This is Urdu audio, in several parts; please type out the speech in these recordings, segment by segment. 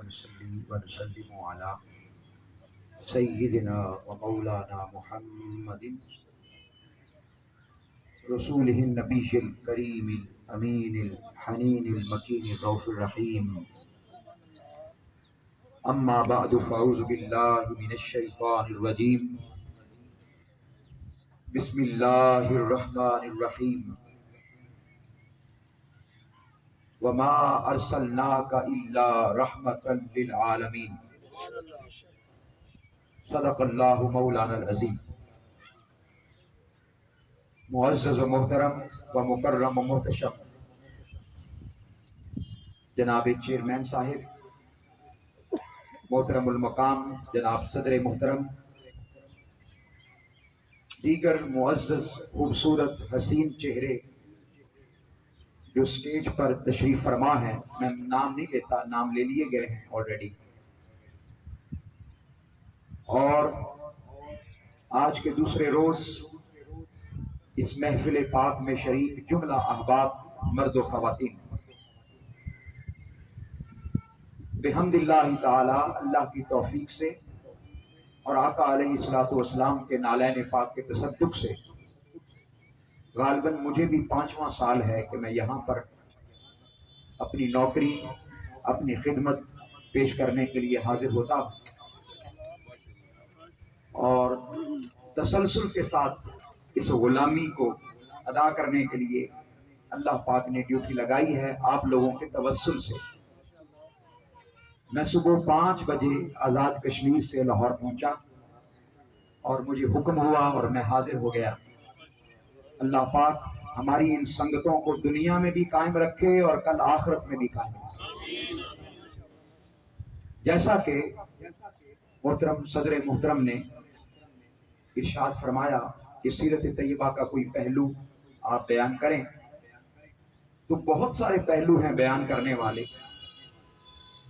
ونصلي ونسلم على سيدنا ومولانا محمد رسوله النبي الكريم الأمين الحنين المكين الرؤوف الرحيم. أما بعد فأعوذ بالله من الشيطان الرجيم. بسم الله الرحمن الرحيم. وما أرسلناك إلا رحمة للعالمين. صدق الله مولانا العظيم. معزز و محترم و مکرم و محتشم جناب چیئرمین صاحب، محترم المقام جناب صدر محترم، دیگر معزز خوبصورت حسین چہرے جو سٹیج پر تشریف فرما ہیں، میں نام نہیں لیتا، نام لے لیے گئے ہیں آلریڈی. اور آج کے دوسرے روز اس محفل پاک میں شریک جملہ احباب مرد و خواتین، بحمد اللہ تعالی، اللہ کی توفیق سے اور آقا علیہ الصلوۃ والسلام کے نالین پاک کے تصدق سے غالباً مجھے بھی 5واں سال ہے کہ میں یہاں پر اپنی نوکری، اپنی خدمت پیش کرنے کے لیے حاضر ہوتا ہوں، اور تسلسل کے ساتھ اس غلامی کو ادا کرنے کے لیے اللہ پاک نے ڈیوٹی لگائی ہے آپ لوگوں کے توسل سے. میں صبح 5 بجے آزاد کشمیر سے لاہور پہنچا اور مجھے حکم ہوا اور میں حاضر ہو گیا. اللہ پاک ہماری ان سنگتوں کو دنیا میں بھی قائم رکھے اور کل آخرت میں بھی قائم رکھے. جیسا کہ محترم صدر محترم نے ارشاد فرمایا کہ سیرت طیبہ کا کوئی پہلو آپ بیان کریں، تو بہت سارے پہلو ہیں بیان کرنے والے.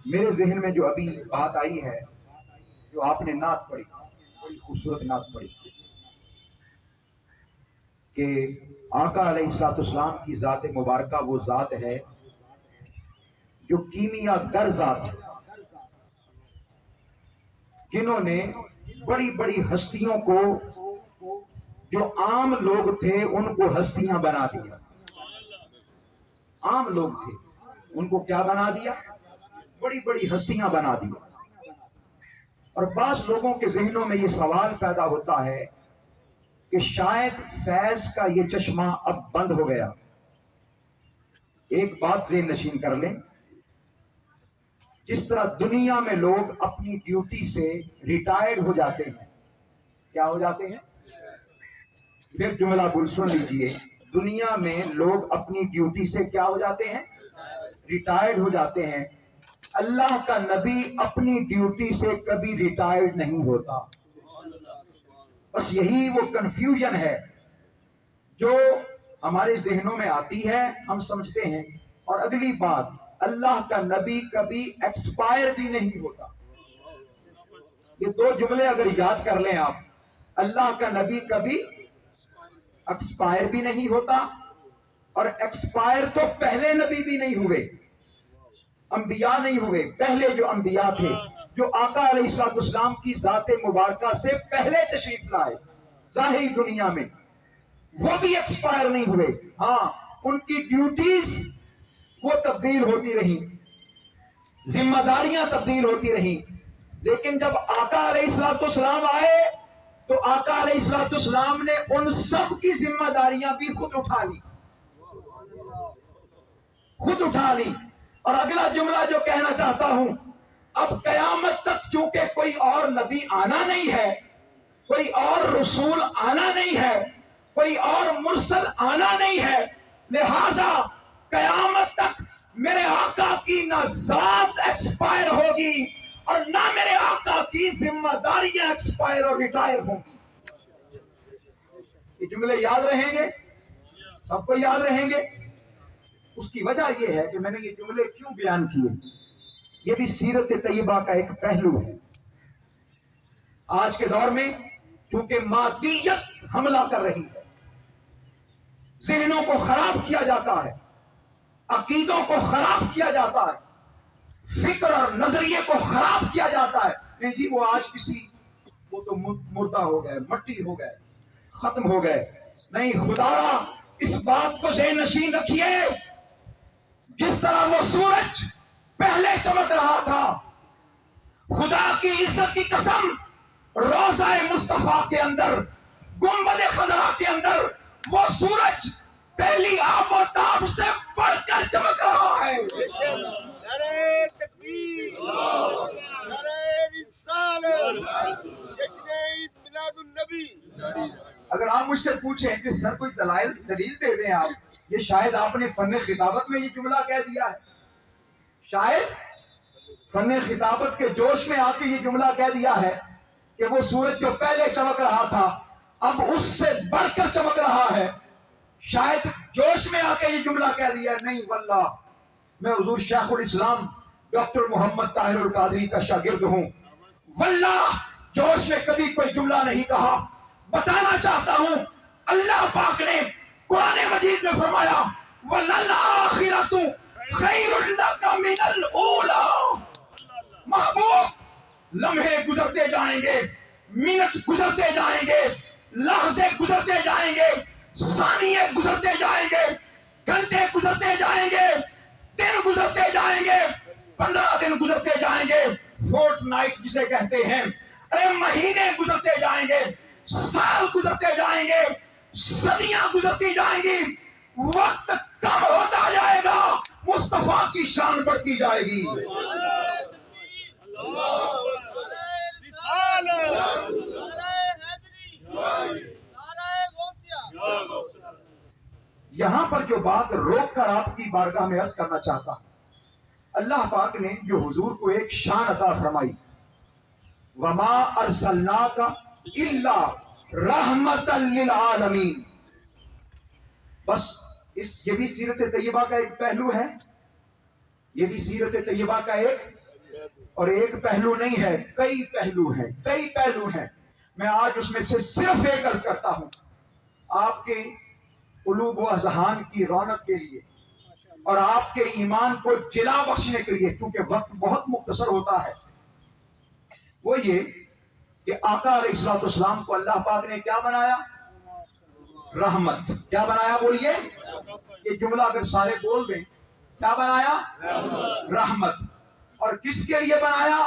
میرے ذہن میں جو ابھی بات آئی ہے، جو آپ نے نعت پڑھی، بڑی خوبصورت نعت پڑھی کہ آقا علیہ الصلوۃ والسلام کی ذات مبارکہ وہ ذات ہے جو کیمیا گر ذات ہے، جنہوں نے بڑی بڑی ہستیوں کو، جو عام لوگ تھے ان کو ہستیاں بنا دیا. عام لوگ تھے ان کو کیا بنا دیا؟ بڑی بڑی ہستیاں بنا دیا. اور بعض لوگوں کے ذہنوں میں یہ سوال پیدا ہوتا ہے کہ شاید فیض کا یہ چشمہ اب بند ہو گیا. ایک بات ذہن نشین کر لیں، جس طرح دنیا میں لوگ اپنی ڈیوٹی سے ریٹائرڈ ہو جاتے ہیں، کیا ہو جاتے ہیں؟ پھر جملہ بول سن لیجئے، دنیا میں لوگ اپنی ڈیوٹی سے کیا ہو جاتے ہیں؟ ریٹائرڈ ہو جاتے ہیں. اللہ کا نبی اپنی ڈیوٹی سے کبھی ریٹائرڈ نہیں ہوتا. بس یہی وہ کنفیوژن ہے جو ہمارے ذہنوں میں آتی ہے، ہم سمجھتے ہیں. اور اگلی بات، اللہ کا نبی کبھی ایکسپائر بھی نہیں ہوتا. یہ 2 جملے اگر یاد کر لیں آپ، اللہ کا نبی کبھی ایکسپائر بھی نہیں ہوتا، اور ایکسپائر تو پہلے نبی بھی نہیں ہوئے، انبیاء نہیں ہوئے. پہلے جو انبیاء تھے، جو آقا علیہ الصلوۃ والسلام کی ذات مبارکہ سے پہلے تشریف لائے ظاہری دنیا میں، وہ بھی ایکسپائر نہیں ہوئے. ہاں، ان کی ڈیوٹیز وہ تبدیل ہوتی رہی، ذمہ داریاں تبدیل ہوتی رہی. لیکن جب آقا علیہ الصلوۃ والسلام آئے تو آقا علیہ الصلوۃ والسلام نے ان سب کی ذمہ داریاں بھی خود اٹھا لی، خود اٹھا لی. اور اگلا جملہ جو کہنا چاہتا ہوں، اب قیامت تک چونکہ کوئی اور نبی آنا نہیں ہے، کوئی اور رسول آنا نہیں ہے، کوئی اور مرسل آنا نہیں ہے، لہذا قیامت تک میرے آقا کی نہ ذات ایکسپائر ہوگی اور نہ میرے آقا کی ذمہ داریاں ایکسپائر اور ریٹائر ہوں گی. یہ جملے یاد رہیں گے؟ سب کو یاد رہیں گے؟ اس کی وجہ یہ ہے کہ میں نے یہ جملے کیوں بیان کیے. یہ بھی سیرت طیبہ کا ایک پہلو ہے. آج کے دور میں چونکہ مادیت حملہ کر رہی ہے، ذہنوں کو خراب کیا جاتا ہے، عقیدوں کو خراب کیا جاتا ہے، فکر اور نظریے کو خراب کیا جاتا ہے. نہیں جی وہ آج وہ تو مردہ ہو گئے, مٹی ہو گئے, ختم ہو گئے. نہیں خدا اس بات کو ذہن نشین رکھیے, جس طرح وہ سورج پہلے چمک رہا تھا, خدا کی عزت کی قسم روضہ مصطفیٰ کے اندر, گنبد خضرا کے اندر وہ سورج پہلی آب و تاب سے بڑھ کر چمک رہا ہے. نعرہ تکبیر، نعرہ رسالت، جشن عید میلاد النبی. اگر آپ مجھ سے پوچھیں کہ سر کوئی دلیل دے دیں آپ, یہ شاید آپ نے فن خطابت میں یہ جملہ کہہ دیا ہے, شاید فن خطابت کے جوش میں آ کے یہ جملہ کہہ دیا ہے کہ وہ سورج جو پہلے چمک رہا تھا اب اس سے بڑھ کر چمک رہا ہے. شاید جوش میں آ کے یہ جملہ کہہ دیا. نہیں واللہ میں حضور شیخ الاسلام ڈاکٹر محمد طاہر القادری کا شاگرد ہوں, واللہ جوش میں کبھی کوئی جملہ نہیں کہا. بتانا چاہتا ہوں اللہ پاک نے قرآن مجید میں فرمایا وَلَلْآخِرَةُ خَيْرٌ لَكَ مِنَ الْأُولَىٰ. محبوب لمحے گزرتے جائیں گے, منٹ گزرتے جائیں گے, لحظے گزرتے جائیں گے, ثانیے گزرتے جائیں گے, گھنٹے گزرتے جائیں گے, دن گزرتے جائیں گے, 15 دن گزرتے جائیں گے, فورٹ نائٹ جسے کہتے ہیں, ارے مہینے گزرتے جائیں گے, سال گزرتے جائیں گے, صدیاں گزرتی جائیں گی, وقت کم ہوتا جائے گا, مصطفیٰ کی شان بڑھتی جائے گی. یہاں پر جو بات روک کر آپ کی بارگاہ میں عرض کرنا چاہتا ہوں, اللہ پاک نے جو حضور کو ایک شان عطا فرمائی, وَمَا أَرْسَلْنَاكَ إِلَّا رَحْمَةً لِلْعَالَمِينَ. بس یہ بھی سیرت طیبہ کا ایک پہلو ہے, یہ بھی سیرت طیبہ کا ایک پہلو نہیں ہے, کئی پہلو ہیں. میں آج اس میں سے صرف ایک عرض کرتا ہوں آپ کے قلوب و اذہان کی رونق کے لیے اور آپ کے ایمان کو جلا بخشنے کے لیے, کیونکہ وقت بہت مختصر ہوتا ہے. وہ یہ کہ آقا علیہ الصلوۃ والسلام کو اللہ پاک نے کیا بنایا؟ رحمت. کیا بنایا بولیے؟ یہ جملہ اگر سارے بول دیں, کیا بنایا؟ رحمت. اور کس کے لیے بنایا؟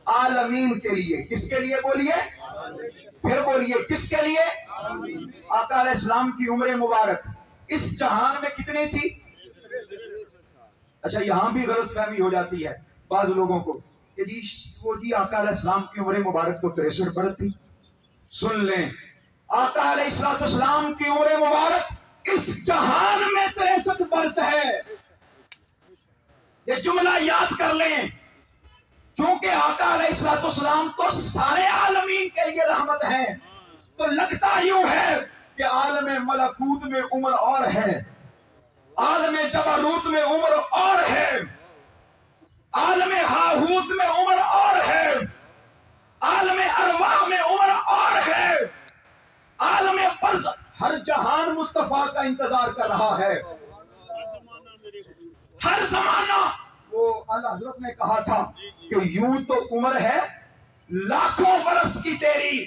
عالمین کے لیے. کس کے لیے بولیے؟ پھر بولیے کس کے لیے؟ آقا علیہ السلام کی عمر مبارک اس جہان میں کتنی تھی؟ اچھا یہاں بھی غلط فہمی ہو جاتی ہے بعض لوگوں کو کہ جی آقا علیہ السلام کی عمر مبارک تو 63 برس تھی. سن لیں, آقا علیہ السلام کی عمر مبارک اس جہان میں 63 برس ہے. یہ جملہ یاد کر لیں, چونکہ آقا علیہ السلام تو سارے عالمین کے لیے رحمت ہے, تو لگتا یوں ہے کہ عالم ملکوت میں عمر اور ہے, عالم جبروت میں عمر اور ہے, عالم ہاہوت میں عمر اور ہے, عالم ارواح میں عمر اور ہے, عالم برز, ہر جہان مصطفیٰ کا انتظار کر رہا ہے. ہر زمانہ, وہ اللہ حضرت نے کہا تھا کہ یوں تو عمر ہے لاکھوں برس کی تیری,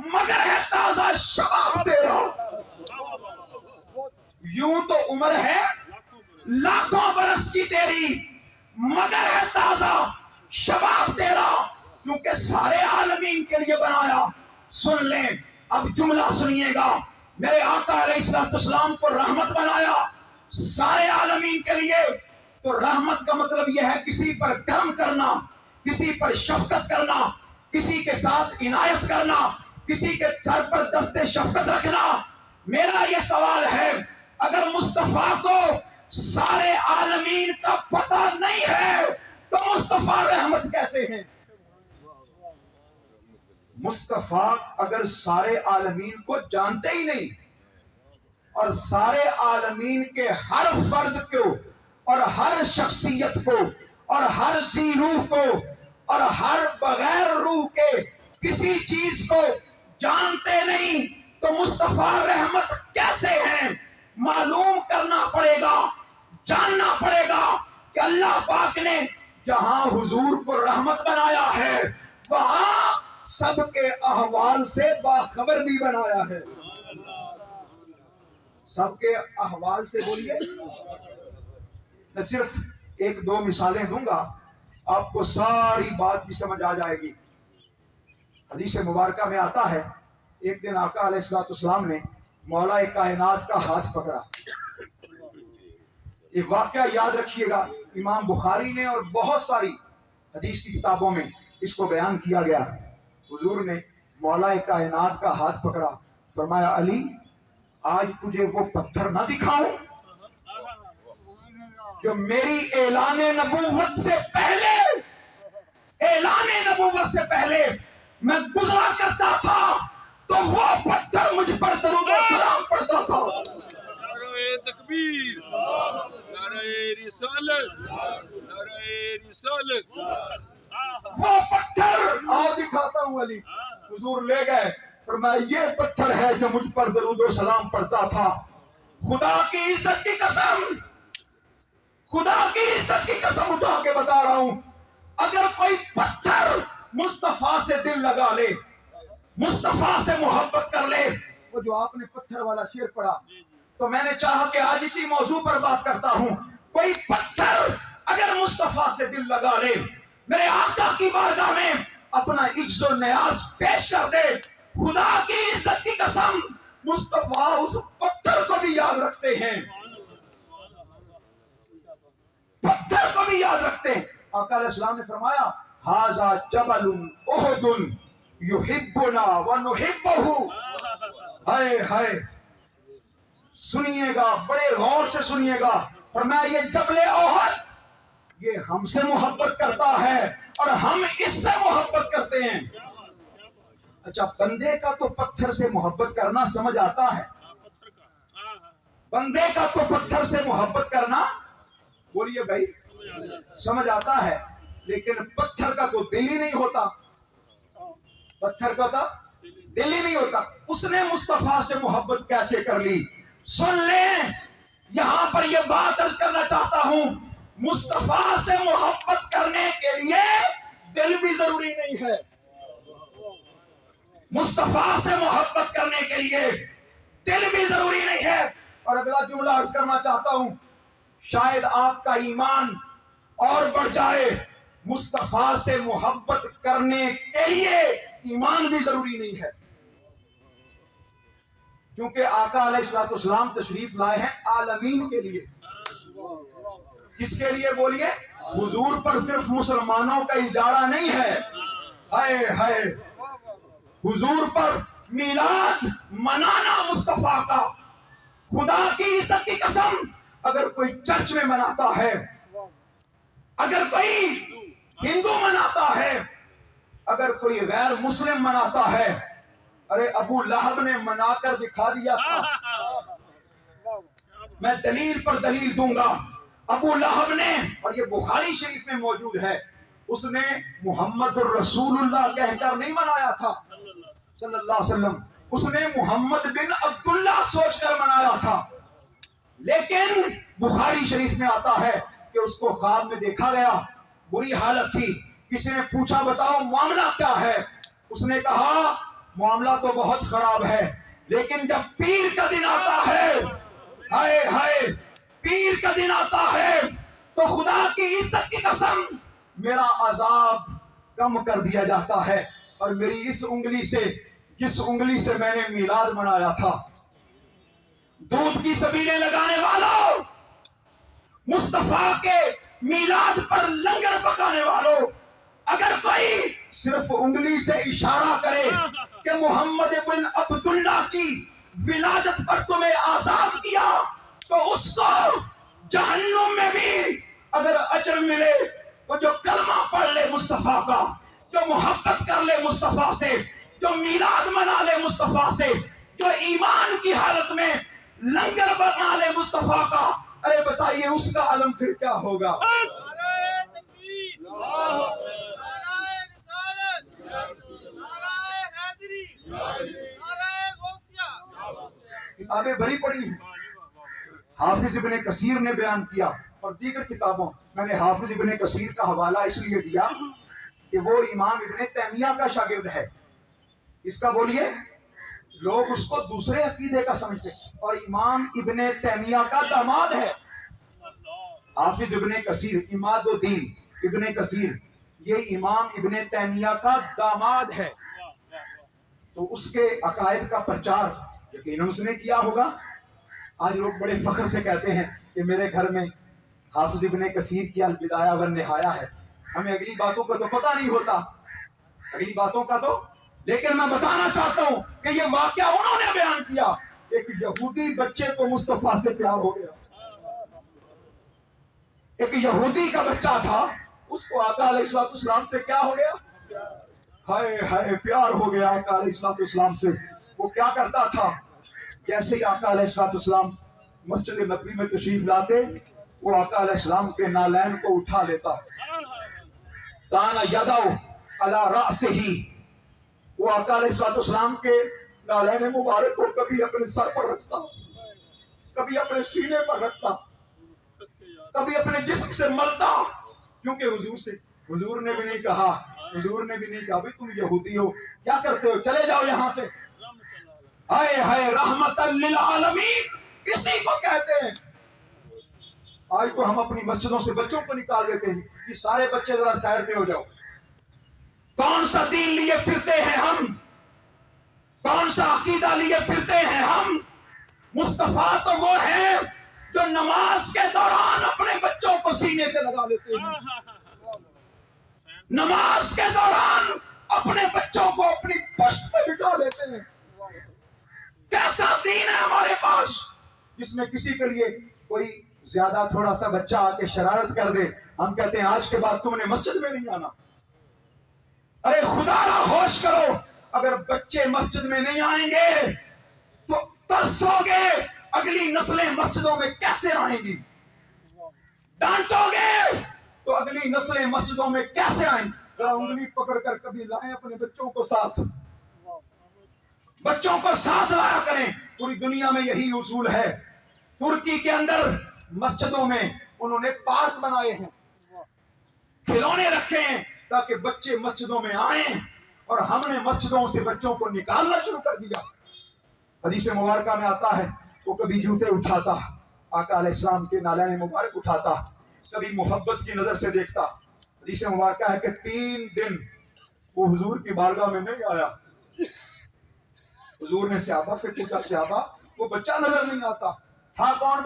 مگر ہے تازہ شباب تیرا. یوں تو عمر ہے لاکھوں برس کی تیری, مگر ہے تازہ شباب تیرا, کیونکہ سارے عالمین کے لیے بنایا. سن لیں, اب جملہ سنیے گا, میرے آقا علیہ السلام کو رحمت بنایا سارے عالمین کے لیے. تو رحمت کا مطلب یہ ہے کسی پر کرم کرنا, کسی پر شفقت کرنا, کسی کے ساتھ عنایت کرنا, کسی کے سر پر دست شفقت رکھنا. میرا یہ سوال ہے, اگر مصطفیٰ کو سارے عالمین کا پتہ نہیں ہے تو مصطفیٰ رحمت کیسے ہیں؟ مصطفیٰ اگر سارے عالمین کو جانتے ہی نہیں اور سارے عالمین کے ہر فرد کو اور ہر شخصیت کو اور ہر ذی روح کو اور ہر بغیر روح کے کسی چیز کو جانتے نہیں تو مصطفیٰ رحمت کیسے ہیں؟ معلوم کرنا پڑے گا, جاننا پڑے گا کہ کہ اللہ پاک نے جہاں حضور کو رحمت بنایا ہے وہاں سب کے احوال سے باخبر بھی بنایا ہے. سب کے احوال سے بولیے. میں صرف ایک دو مثالیں دوں گا, آپ کو ساری بات کی سمجھ آ جائے گی. حدیث مبارکہ میں آتا ہے ایک دن آقا علیہ الصلوۃ والسلام نے مولا کائنات کا ہاتھ پکڑا. یہ واقعہ یاد رکھیے گا, امام بخاری نے اور بہت ساری حدیث کی کتابوں میں اس کو بیان کیا گیا. حضور نے مولا کائنات کا ہاتھ پکڑا, فرمایا علی آج تجھے وہ پتھر نہ دکھاؤں جو میری اعلان نبوت سے پہلے میں گزرا کرتا تھا تو وہ پتھر مجھ پر درود و سلام پڑھتا تھا. نعرہ تکبیر، نعرہ رسالت، نعرہ رسالت. وہ پتھر آؤ دکھاتا ہوں علی. حضور لے گئے, فرمایا یہ پتھر ہے جو مجھ پر درود و سلام پڑھتا تھا. خدا کی عزت کی قسم, خدا کی عزت کی قسم اٹھا کے بتا رہا ہوں, اگر کوئی پتھر مصطفیٰ سے دل لگا لے, مصطفیٰ سے محبت کر لے, وہ جو آپ نے پتھر والا شعر پڑھا تو میں نے چاہا کہ آج اسی موضوع پر بات کرتا ہوں. کوئی پتھر اگر مصطفیٰ سے دل لگا لے, میرے آقا کی بارگاہ میں اپنا عجز و نیاز پیش کر دے, خدا کی عزت کی قسم مصطفیٰ اس پتھر کو بھی یاد رکھتے ہیں, پتھر کو بھی یاد رکھتے ہیں. آقا علیہ السلام نے فرمایا ھذا جبل احد یحبنا ونحبہ. ہائے ہائے, سنیے گا, بڑے غور سے سنیے گا. فرمایا یہ جبل احد یہ ہم سے محبت کرتا ہے اور ہم اس سے محبت کرتے ہیں. اچھا, بندے کا تو پتھر سے محبت کرنا سمجھ آتا ہے, بندے کا تو پتھر سے محبت کرنا بولیے بھائی سمجھ آتا ہے, لیکن پتھر کا تو دل ہی نہیں ہوتا. پتھر کا تو دل ہی نہیں ہوتا. اس نے مصطفیٰ سے محبت کیسے کر لی؟ سن لیں, یہاں پر یہ بات عرض کرنا چاہتا ہوں, مصطفیٰ سے محبت کرنے کے لیے دل بھی ضروری نہیں ہے. مصطفیٰ سے محبت کرنے کے لیے دل بھی ضروری نہیں ہے. اور اگلا جملہ عرض کرنا چاہتا ہوں, شاید آپ کا ایمان اور بڑھ جائے, مصطفیٰ سے محبت کرنے کے لیے ایمان بھی ضروری نہیں ہے. کیونکہ آقا علیہ الصلوۃ والسلام تشریف لائے ہیں عالمین کے لیے. کس کے لیے بولیے؟ حضور پر صرف مسلمانوں کا اجارہ نہیں ہے. ہائے ہائے, حضور پر میلاد منانا مصطفیٰ کا, خدا کی عزت کی قسم, اگر کوئی چرچ میں مناتا ہے, اگر کوئی ہندو مناتا ہے, اگر کوئی غیر مسلم مناتا ہے, ارے ابو لہب نے منا کر دکھا دیا تھا. میں دلیل پر دلیل دوں گا. ابو لہب نے, اور یہ بخاری شریف میں موجود ہے, اس نے محمد الرسول اللہ کہہ کر نہیں منایا تھا صلی اللہ علیہ وسلم, اس نے محمد بن عبداللہ سوچ کر منایا تھا. لیکن بخاری شریف میں آتا ہے کہ اس کو خواب میں دیکھا گیا, بری حالت تھی. کسی نے پوچھا بتاؤ معاملہ کیا ہے؟ اس نے کہا معاملہ تو بہت خراب ہے, لیکن جب پیر کا دن آتا ہے, ہائے ہائے, پیر کا دن آتا ہے تو خدا کی عزت کی قسم میرا عذاب کم کر دیا جاتا ہے. اور میری اس انگلی سے, جس انگلی سے میں نے میلاد منایا تھا, دودھ کی سبیلیں لگانے والوں, مصطفیٰ کے میلاد پر لنگر پکانے والوں, اگر کوئی صرف انگلی سے اشارہ کرے کہ محمد بن عبداللہ کی ولادت پر تمہیں آزاد کیا, تو اس کو جہنم میں بھی اگر اجر ملے تو جو کلمہ پڑھ لے مصطفیٰ کا, جو محبت کر لے مصطفیٰ سے, جو میلاد منا لے مصطفیٰ سے, جو ایمان کی حالت میں لنگر بنا لے مصطفیٰ کا, ارے بتائیے اس کا عالم پھر کیا ہوگا؟ نعرہ تکبیر، نعرہ رسالت، نعرہ حیدری، نعرہ غوثیہ. کتابیں بھری پڑی ہیں, حافظ ابن کثیر نے بیان کیا اور دیگر کتابوں. میں نے حافظ ابن کثیر کا حوالہ اس لیے دیا کہ وہ امام ابن تیمیہ کا شاگرد ہے. اس کا بولیے لوگ اس کو دوسرے عقیدے کا سمجھتے اور امام ابن تیمیہ کا داماد ہے. حافظ ابن کثیر اماد الدین ابن کثیر یہ امام ابن تیمیہ کا داماد ہے. تو اس کے عقائد کا پرچار یقیناً اس نے کیا ہوگا. آج لوگ بڑے فخر سے کہتے ہیں کہ میرے گھر میں حافظ ابن کثیر کی البدایہ والنہایہ ہے. ہمیں اگلی باتوں کا تو پتہ نہیں ہوتا اگلی باتوں کا تو، لیکن میں بتانا چاہتا ہوں کہ یہ واقعہ انہوں نے بیان کیا. ایک یہودی بچے کو مصطفیٰ سے پیار ہو گیا. ایک یہودی کا بچہ تھا, اس کو آقا علیہ السلام سے کیا ہو گیا؟ ہائے ہائے پیار ہو گیا آقا علیہ السلام سے. وہ کیا کرتا تھا؟ جیسے ہی آقا علیہ السلام مسجد نبوی میں تشریف لاتے, وہ آقا علیہ السلام کے نالین کو اٹھا لیتا. دانا یدو علی رأسہ, وہ آقا علیہ السلام کے نالین مبارک کو کبھی اپنے سر پر رکھتا, کبھی اپنے سینے پر رکھتا, کبھی اپنے جسم سے ملتا. کیونکہ حضور نے بھی نہیں کہا بھئی تم یہودی ہو, کیا کرتے ہو, چلے جاؤ یہاں سے. ہائے ہائے رحمت للعالمین اسی کو کہتے ہیں. آج تو ہم اپنی مسجدوں سے بچوں کو نکال دیتے ہیں کہ سارے بچے ذرا سیر پہ ہو جاؤ. کون سا دین لیے پھرتے ہیں ہم, کون سا عقیدہ لیے پھرتے ہیں ہم؟ مصطفیٰ تو وہ ہے جو نماز کے دوران اپنے بچوں کو سینے سے لگا لیتے ہیں, نماز کے دوران اپنے بچوں کو اپنی پشت پہ بٹھا لیتے ہیں. کیسا دین ہے ہمارے پاس جس میں کسی کے لیے کوئی زیادہ تھوڑا سا بچہ آ کے شرارت کر دے, ہم کہتے ہیں آج کے بعد تم نے مسجد میں نہیں آنا. ارے خدا را ہوش کرو, اگر بچے مسجد میں نہیں آئیں گے تو ترسو گے اگلی نسلیں مسجدوں میں کیسے آئیں گی. ڈانٹو گے تو اگلی نسلیں مسجدوں میں کیسے آئیں گی. ذرا انگلی پکڑ کر کبھی لائیں اپنے بچوں کو ساتھ, بچوں کو ساتھ لایا کریں. پوری دنیا میں یہی اصول ہے. ترکی کے اندر مسجدوں میں انہوں نے پارک بنائے ہیں, کھلونے رکھے ہیں تاکہ بچے مسجدوں میں آئیں, اور ہم نے مسجدوں سے بچوں کو نکالنا شروع کر دیا. حدیث مبارکہ میں آتا ہے وہ کبھی جوتے اٹھاتا, آقا علیہ السلام کے نالین مبارک اٹھاتا, کبھی محبت کی نظر سے دیکھتا. حدیث مبارکہ ہے کہ 3 دن وہ حضور کی بارگاہ میں نہیں آیا. حضور نے صحابہ سے پوچھا, صحابہ وہ بچہ نظر نہیں آتا تھا کون؟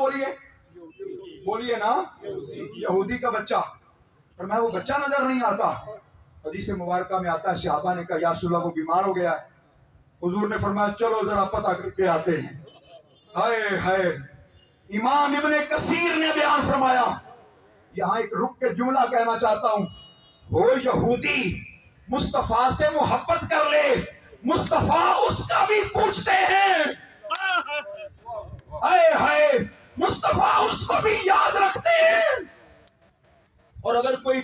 بولیے نا, یہودی کا بچہ. اور میں وہ بچہ نظر نہیں آتا. حدیث مبارکہ میں آتا ہے صحابہ نے کہا یا رسول اللہ وہ بیمار ہو گیا ہے. حضور نے فرمایا چلو ذرا پتہ کر کے آتے ہیں. ہائے ہائے, امام ابن کثیر نے بیان فرمایا. یہاں ایک رک کے جملہ کہنا چاہتا ہوں, وہ یہودی مصطفیٰ سے محبت کر لے, مصطفیٰ اس کا بھی پوچھتے ہیں. ہائے ہائے, مصطفیٰ اس کو بھی یاد رکھتے ہیں. اور اگر کوئی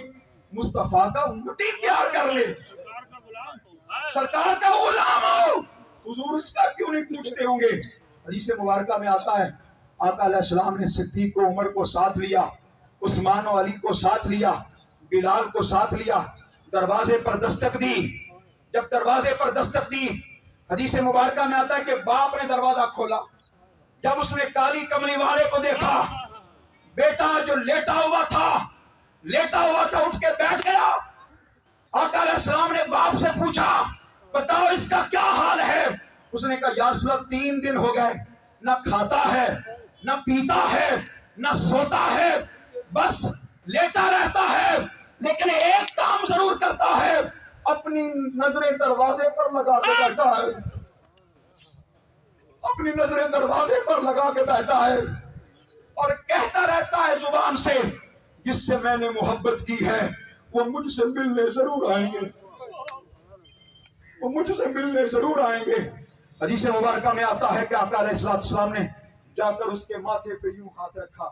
مصطفیٰ کا امتی پیار کر لے, سرکار کا غلام ہو, حضور اس کا کیوں نہیں پوچھتے ہوں گے؟ حدیث مبارکہ میں آتا ہے آقا علیہ السلام نے صدیق کو, عمر کو ساتھ لیا, عثمان و علی کو ساتھ لیا, بلال کو ساتھ لیا, دروازے پر دستک دی. جب دروازے پر دستک دی, حدیث مبارکہ میں آتا ہے کہ باپ نے دروازہ کھولا. جب اس نے کالی کملی والے کو دیکھا, بیٹا جو لیٹا ہوا تھا اٹھ کے بیٹھ گیا. آقا علیہ السلام نے باپ سے پوچھا بتاؤ اس کا کیا حال ہے؟ اس نے کہا یا رسول اللہ 3 دن ہو گئے, نہ کھاتا ہے, نہ پیتا ہے, نہ سوتا ہے, بس لیٹا رہتا ہے, لیکن ایک کام ضرور کرتا ہے, اپنی نظریں دروازے پر لگا کے بیٹھا ہے, اپنی نظریں دروازے پر لگا کے بیٹھا ہے, اور کہتا رہتا ہے زبان سے جس سے میں نے محبت کی ہے وہ مجھ سے ملنے ضرور آئیں گے, وہ مجھ سے ملنے ضرور آئیں گے. حدیث مبارکہ میں آتا ہے کہ آقا علیہ السلام نے جا کر اس کے ماتھے پہ یوں ہاتھ رکھا,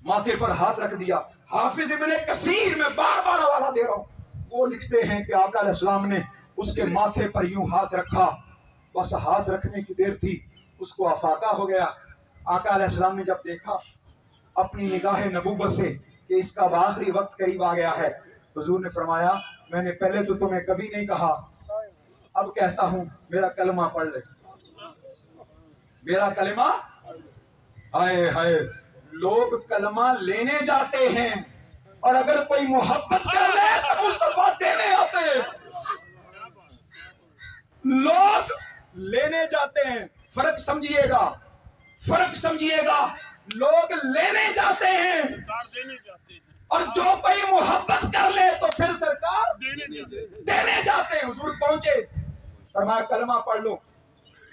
ماتھے پر ہاتھ رکھ دیا. حافظ ابن کثیر میں بار بار حوالہ دے رہا ہوں, وہ لکھتے ہیں کہ آقا علیہ السلام نے اس کے ماتھے پر یوں ہاتھ رکھا, بس ہاتھ رکھنے کی دیر تھی اس کو افاقہ ہو گیا. آقا علیہ السلام نے جب دیکھا اپنی نگاہ نبوت سے کہ اس کا آخری وقت قریب آ گیا ہے. حضور نے فرمایا میں نے پہلے تو تمہیں کبھی نہیں کہا، اب کہتا ہوں میرا کلمہ پڑھ لے، میرا کلمہ. ہائے ہائے، لوگ کلمہ لینے جاتے ہیں اور اگر کوئی محبت کر لے تو مصطفیٰ دینے آتے ہیں. لوگ لینے جاتے ہیں، فرق سمجھیے گا، فرق سمجھیے گا. لوگ لینے جاتے ہیں اور جو کوئی محبت کر لے تو پھر سرکار دینے جاتے ہیں. حضور پہنچے، فرمایا کلمہ پڑھ لو.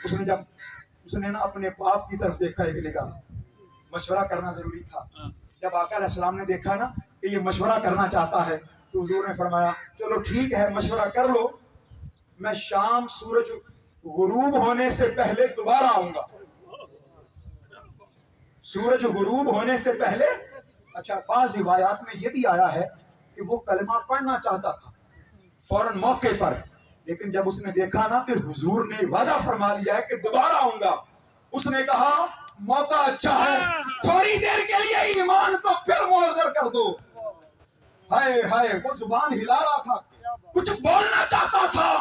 اس نے نا اپنے باپ کی طرف دیکھا، ایک نگاہ. مشورہ کرنا ضروری تھا. جب آقا علیہ السلام نے دیکھا نا کہ یہ مشورہ کرنا چاہتا ہے تو حضور نے فرمایا چلو ٹھیک ہے مشورہ کر لو، میں شام سورج غروب ہونے سے پہلے دوبارہ آؤں گا. سورج غروب ہونے سے پہلے. اچھا، بعض روایات میں یہ بھی آیا ہے کہ وہ کلمہ پڑھنا چاہتا تھا فوراً موقع پر، لیکن جب اس نے دیکھا نا کہ حضور نے وعدہ فرما لیا ہے کہ دوبارہ آؤں گا، اس نے کہا موقع اچھا ہے، تھوڑی دیر کے لیے ایمان کو پھر مؤخر کر دو. ہائے ہائے، وہ زبان ہلا رہا تھا، کچھ بولنا چاہتا تھا،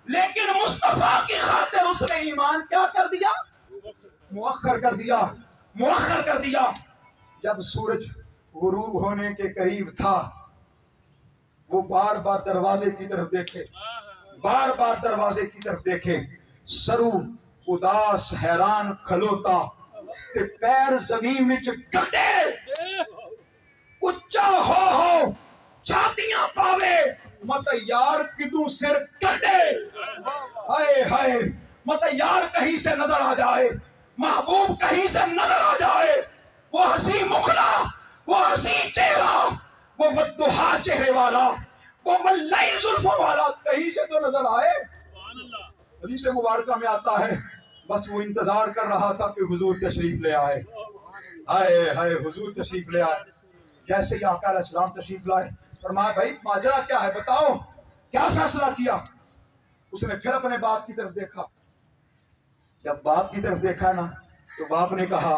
لیکن مصطفیٰ کی خاطر اس نے ایمان کیا کر دیا؟ مؤخر کر دیا، مؤخر کر دیا. جب سورج غروب ہونے کے قریب تھا وہ بار بار دروازے کی طرف دیکھے، بار بار دروازے کی طرف دیکھے. سرو اداس حیران کھلوتا تے پیر زمین وچ گڈے، اچا ہو چھاتیاں پاوے مت یار کدوں سر کڈے. ہائے ہائے، مت یار کہیں سے نظر آ جائے، محبوب کہیں سے نظر آ جائے، وہ ہنسی مکھڑا، وہ ہنسی چہرہ، وہ وضحا چہرے والا، وہ ملائی زلفوں والا کہیں سے تو نظر آئے. حدیث مبارکہ میں آتا ہے بس وہ انتظار کر رہا تھا کہ حضور تشریف لے آئے. ہائے ہائے، حضور تشریف لے آئے. جیسے ہی آقا علیہ السلام تشریف لائے فرمایا بھائی ماجرا کیا ہے، بتاؤ کیا فیصلہ کیا. اس نے پھر اپنے باپ کی طرف دیکھا. جب باپ کی طرف دیکھا نا تو باپ نے کہا،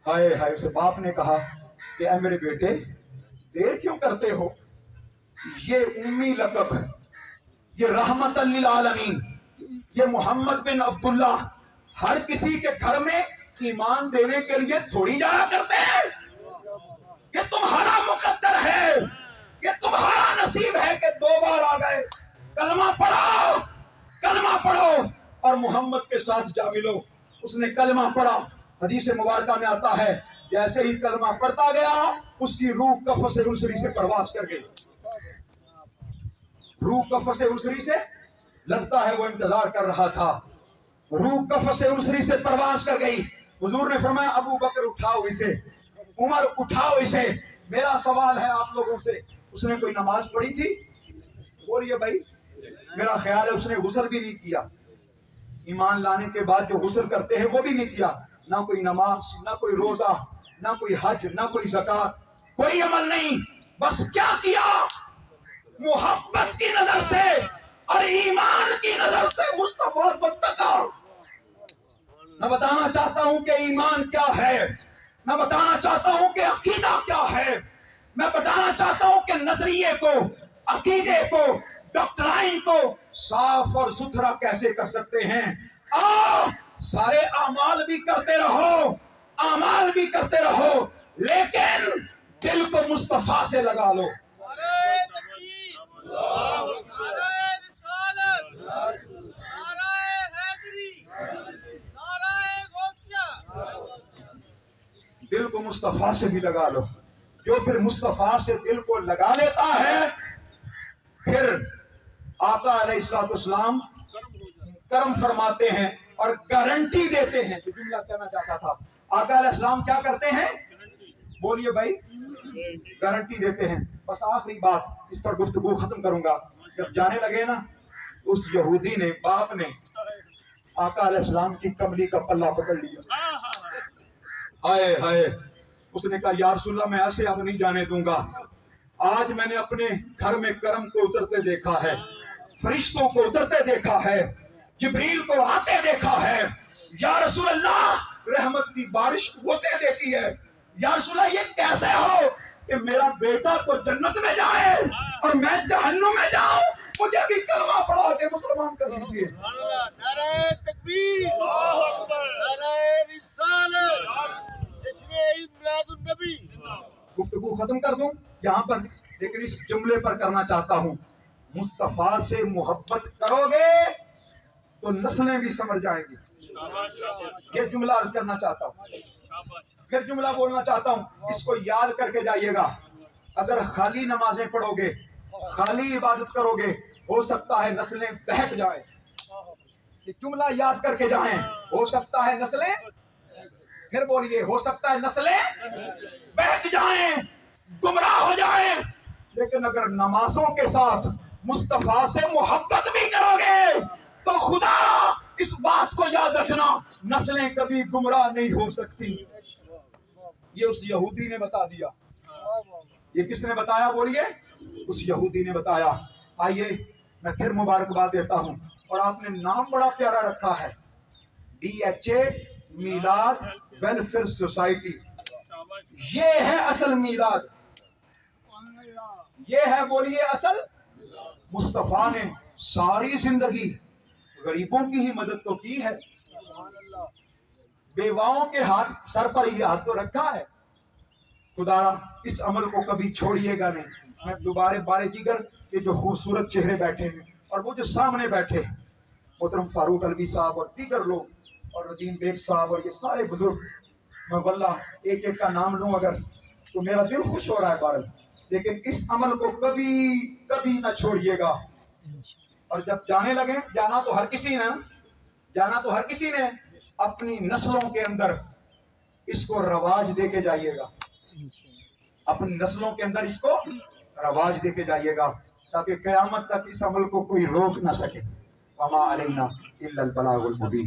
ہائے ہائے، اسے باپ نے کہا کہ اے میرے بیٹے دیر کیوں کرتے ہو، یہ امی لقب ہے، یہ رحمت للعالمین، یہ محمد بن عبداللہ ہر کسی کے گھر میں ایمان دینے کے لیے تھوڑی جایا کرتے ہیں. یہ تمہارا مقدر ہے، یہ تمہارا نصیب ہے کہ 2 بار آ گئے. کلمہ پڑھو، کلمہ پڑھو اور محمد کے ساتھ جا ملو. اس نے کلمہ پڑھا. حدیث مبارکہ میں آتا ہے جیسے ہی کلمہ پڑھتا گیا اس کی روح قفس انصری سے پرواز کر گئی. روح قفس انصری سے، لگتا ہے وہ انتظار کر رہا تھا، روح قفس انصری سے پرواز کر گئی. حضور نے فرمایا ابو بکر اٹھاؤ اسے، عمر اٹھاؤ اسے. میرا سوال ہے آپ لوگوں سے، اس نے کوئی نماز پڑھی تھی؟ بولیے بھائی. میرا خیال ہے اس نے غسل بھی نہیں کیا. ایمان لانے کے بعد جو غسل کرتے ہیں وہ بھی نہیں کیا. نہ کوئی نماز، نہ کوئی روزہ، نہ کوئی حج، نہ کوئی زکات، کوئی عمل نہیں. بس کیا کیا؟ محبت کی نظر سے اور ایمان کی نظر سے مصطفیٰ کو تکا. میں بتانا چاہتا ہوں کہ ایمان کیا ہے، میں بتانا چاہتا ہوں کہ عقیدہ کیا ہے، میں بتانا چاہتا ہوں کہ نظریے کو، عقیدے کو، ڈاکٹرائن کو صاف اور ستھرا کیسے کر سکتے ہیں. سارے اعمال بھی کرتے رہو، اعمال بھی کرتے رہو، لیکن دل کو مصطفیٰ سے لگا لو. نعرہ تکبیر، نعرہ رسالت، نعرہ حیدری، نعرہ غوثیہ. دل کو مصطفیٰ سے بھی لگا لو. جو پھر مصطفیٰ سے دل کو لگا لیتا ہے پھر آقا علیہ الصلوۃ والسلام کرم فرماتے ہیں اور گارنٹی دیتے ہیں. جو جملہ کہنا چاہتا تھا، آقا علیہ السلام کیا کرتے ہیں؟ بولیے بھائی. گارنٹی دیتے ہیں. بس آخری بات، اس پر گفتگو ختم کروں گا. جب جانے لگے نا اس یہودی نے، باپ نے آقا علیہ السلام کی کملی کا پلہ پکڑ لیا. ہائے ہائے، اس نے کہا یا رسول اللہ میں ایسے اب نہیں جانے دوں گا. آج میں نے اپنے گھر میں کرم کو اترتے دیکھا ہے، فرشتوں کو اترتے دیکھا ہے، جبریل کو آتے دیکھا ہے. یا رسول اللہ رحمت کی بارش ہوتے دیکھی ہے. یا رسول اللہ یہ کیسے ہو؟ کہ میرا بیٹا تو جنت میں جائے اور میں جہنم میں جاؤں، مجھے بھی کلمہ پڑھا کے مسلمان کر دیجیے۔ سبحان اللہ، نعرہ تکبیر، نعرہ رسالت، جشن عید میلاد النبی۔ گفتگو ختم کر دوں یہاں پر، لیکن اس جملے پر کرنا چاہتا ہوں، مصطفیٰ سے محبت کرو گے تو نسلیں بھی سمجھ جائیں گی۔ یہ جملہ عرض کرنا چاہتا ہوں، پھر جملہ بولنا چاہتا ہوں، اس کو یاد کر کے جائیے گا۔ اگر خالی نمازیں پڑھو گے، خالی عبادت کرو گے، ہو سکتا ہے نسلیں بہک جائیں۔ یہ جملہ یاد کر کے جائیں، ہو سکتا ہے نسلیں، پھر بولیے، ہو سکتا ہے نسلیں بہک جائیں، گمراہ ہو جائیں۔ لیکن اگر نمازوں کے ساتھ مصطفیٰ سے محبت بھی کرو گے تو خدا اس بات کو یاد رکھنا، نسلیں کبھی گمراہ نہیں ہو سکتی۔ یہ اس یہودی نے بتا دیا۔ یہ کس نے بتایا بولیے؟ اس یہودی نے بتایا۔ آئیے میں پھر مبارکباد دیتا ہوں، اور آپ نے نام بڑا پیارا رکھا ہے، DHA میلاد ویلفیئر سوسائٹی۔ یہ ہے اصل میلاد، یہ ہے بولیے اصل۔ مصطفیٰ نے ساری زندگی غریبوں کی ہی مدد تو کی ہے، بیواؤں کے ہاتھ سر پر ہی ہاتھ تو رکھا ہے۔ خدا اس عمل کو کبھی چھوڑیے گا نہیں۔ میں دوبارہ بارے دیگر یہ جو خوبصورت چہرے بیٹھے ہیں اور وہ جو سامنے بیٹھے ہیں، محترم فاروق الوی صاحب اور دیگر لوگ اور ندیم بیگ صاحب اور یہ سارے بزرگ، میں واللہ ایک ایک کا نام لوں اگر تو میرا دل خوش ہو رہا ہے بارل، لیکن اس عمل کو کبھی کبھی نہ چھوڑیے گا۔ اور جب جانے لگے، جانا تو ہر کسی نے اپنی نسلوں کے اندر اس کو رواج دے کے جائیے گا، اپنی نسلوں کے اندر اس کو رواج دے کے جائیے گا، تاکہ قیامت تک اس عمل کو کوئی روک نہ سکے۔ وما علینا الا البلاغ المبین۔